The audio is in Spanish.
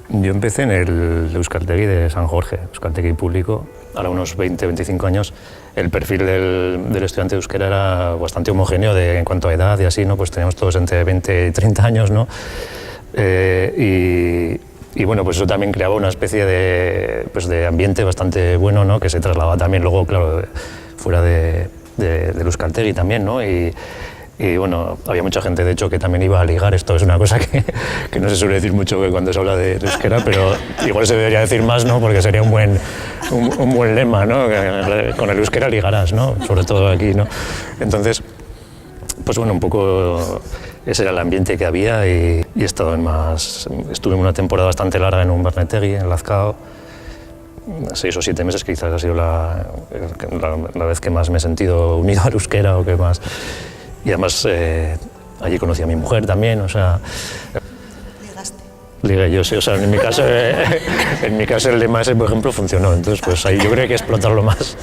Yo empecé en el Euskaltegi de San Jorge, Euskaltegi público. Ahora unos 20-25 años, el perfil del estudiante de euskera era bastante homogéneo en cuanto a edad y así, ¿no? Pues teníamos todos entre 20 y 30 años, ¿no? Y bueno, pues eso también creaba una especie de ambiente bastante bueno, ¿no? Que se trasladaba también luego, claro, fuera del Euskaltegi también, ¿no? Y bueno, había mucha gente, de hecho, que también iba a ligar. Esto es una cosa que no se suele decir mucho cuando se habla de euskera, pero igual se debería decir más, ¿no? Porque sería un buen lema, ¿no? Con el euskera ligarás, ¿no? Sobre todo aquí, ¿no? Entonces, pues bueno, un poco ese era el ambiente que había y he estado estuve una temporada bastante larga en un Barnetegi, en Lazkao, 6 o 7 meses, que quizás ha sido la vez que más me he sentido unido al euskera o que más... Y además allí conocí a mi mujer también, o sea... ¿Ligaste? Ligué yo, sí, o sea, en mi caso el lema ese, por ejemplo, funcionó, entonces pues ahí yo creo que hay que explotarlo más.